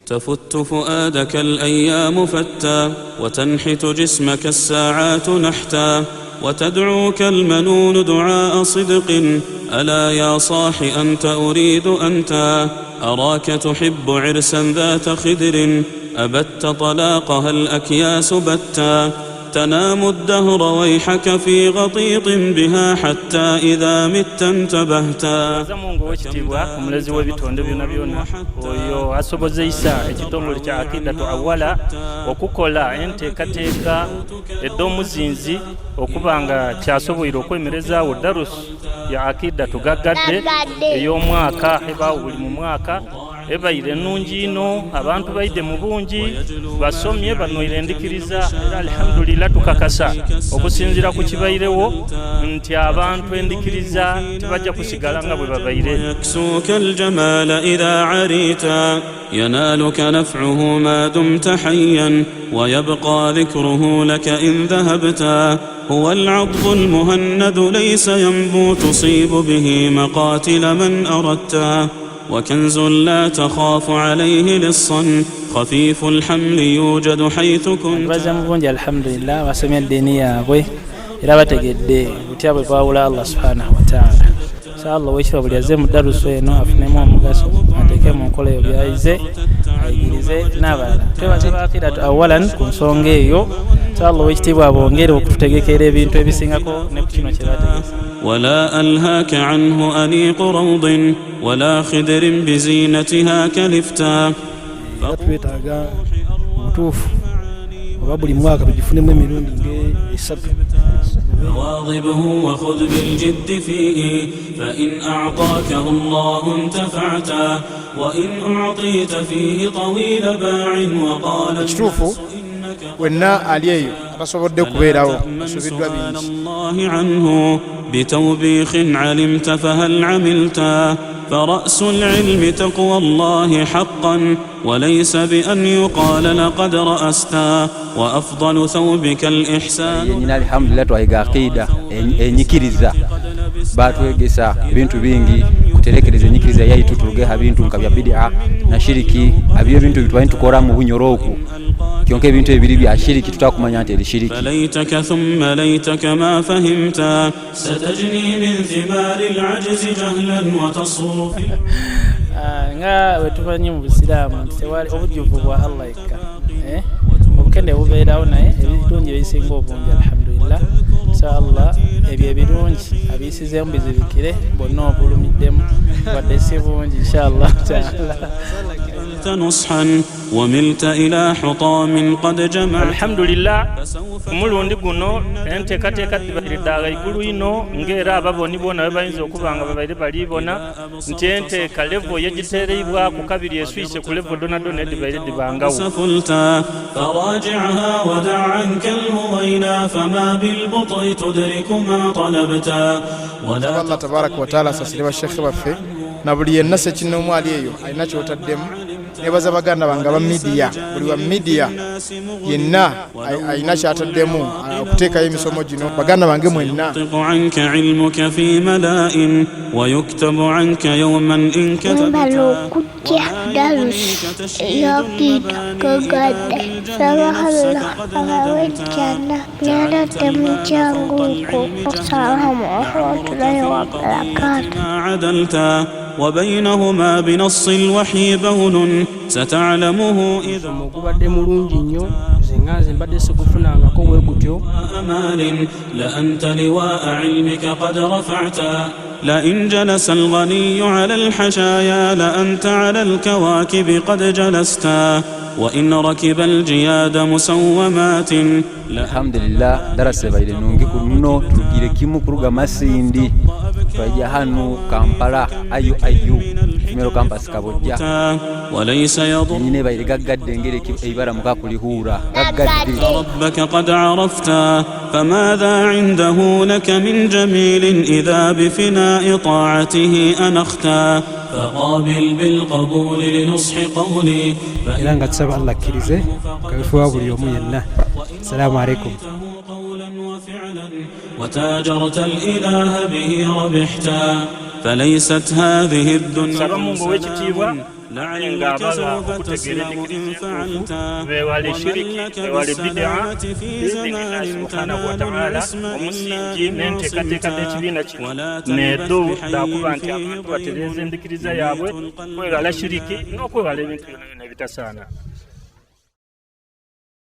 تفت فؤادك الأيام فتا وتنحت جسمك الساعات نحتا وتدعوك المنون دعاء صدق ألا يا صاح أنت أريد أنت أراك تحب عرسا ذات خدر أبت طلاقها الأكياس بتا تنام الدهر ويحك في غطيط بها حتى إذا مت انتبهتا zamungu wekitibwa omulezi w'ebitonde byonna byonna oyo asobozesa ekitongole kya Akidatu Awala okukola enteekateeka ed'omuzinzi okuba nga kyasoboire okwemerezaawo darusu ya Akidatu gaggadde ey'omwaka ebaawo buli mu mwaka ebaire ennungi ino abantu baide mu bungi basomye banywire endikiriza era alhamdulillah tukakasa okusinzira ku kibairewo nti abantu endikiriza tebajja kusigala nga bwe babaire yaksuka aljamala idha arita yanaluka naf'uhu ma dumta hayyan wa yabqa dhikruhu laka in dhahabta هو العض المهند ليس ينبو تصيب به مقاتل من أردت وكنز لا تخاف عليه للصن خفيف الحمل يوجد حيث كنت الحمد لله وسمي الدينية أبوي إلا بتجد بتياب باولا الله سبحانه وتعالى شاء الله ويشوف باليزم درس وينو أفنمو مقاسو أتكلم كل يوم بيعيزه أيجيزه نبلا تبى Akidatu أولا كونسونجيو شاء الله ويشتي بابونجير وكتجكيره بينتو بيسينغاكو نبتشينو شباتي ولا ألهاك عنه أنيق روض ولا خدر بزينتها كلفتا twetaaga mutuufu oba buli mwaka tugifunemu emirundi ng'esatu واظبه وخذ بالجد فيه فإن أعطاكه الله انتفعتا وإن أعطيت فيه طويل باع وقال wenna ali eyo atasobodde kubeerawo asubiddwa bingi الله عنه بتوبيخ علمت فهل عملتا فرأس العلم تقوى الله حقا وليس بأن يقال لقد رأستا وأفضل ثوبك الإحسان الحمد لله twayiga akida enyikiriza batwegesa bintu bingi kuterekereza enyikiriza yaitu tugeha bintu nka bya bid'a na shiriki abyo bintu bitwani tukora mu bunyoroku kyonke bintu ebiri bya shiriki tutakumanya nti shiriki laitaka thumma laitaka ma fahimta satajni min thimar al'ajz jahlan wa tasruf nga wetufanyi mu Busilamu tewali obujuvu bwa Allah ikka obukende bubeerawo naye ebirungi ebisinga obungi alhamdulillah inshallah ebyo ebirungi abisizeemu bizibikire bonna obulumiddemu wadde si bungi inshallah ta'ala نصحا وملت إلى حطام قد جمع الحمد لله umulundi guno enteekateeka tibaddaaga igulu ino ng'era ababoni bona bayinza okuba nga babaire balibona nti enteeka levo yegiteereibwa ku kabiri eswise ku levo donadona edibaire dibangawo فراجعها ودع عنك الهوينا فما بالبطء تدرك ما طلبتا الله تبارك وتعالى ساسيرwa Sheikh baffe na buli yenna sekinoomu ali eyo alina kyotaddemu nebaza baganda bange ba media buli wa media yenna alina kyataddemu okuteekayo emisomo gino baganda bange mwenna عنك علمك في ملاء ويكتب عنك يوما إن كتبت درس يقيد كقد سبح الله على وجهنا بيانات من جانغوكو السلام ورحمة الله وبركاته عدلتا وبينهما بنص الوحي بون ستعلمه إذا mugubadde mulungi nnyo zingaze mbadde sikufunangako bwe gutyo أمال لأنت لواء علمك قد رفعتا لئن جلس الغني على الحشايا لأنت على الكواكب قد جلستا وإن ركب الجياد مسومات الحمد لله درس baire nungi kuno tugire kimu kuruga masindi twaja hanu Kampala ayu kimero campus kabojja وليس يضر nyine baire gaggadde ngere ibara mukakulihura gaggadde ربك قد عرفتا فماذا عنده لك من جميل إذا بفناء طاعته أنختا فقابل بالقبول لنصح قولي era nga tusaba Allah akkirize kabifuwa buli omu yenna assalamu alaikum وتاجرت الإله به ربحتا فليست هذه الدنيا لعلك سوف تسمع إن فعلت وأنك بالصلاة في زمان تنال الأسماء صفاتا ولا تنبه في ضيق kwegala shiriki n'okwegala ebintu byonna bitasana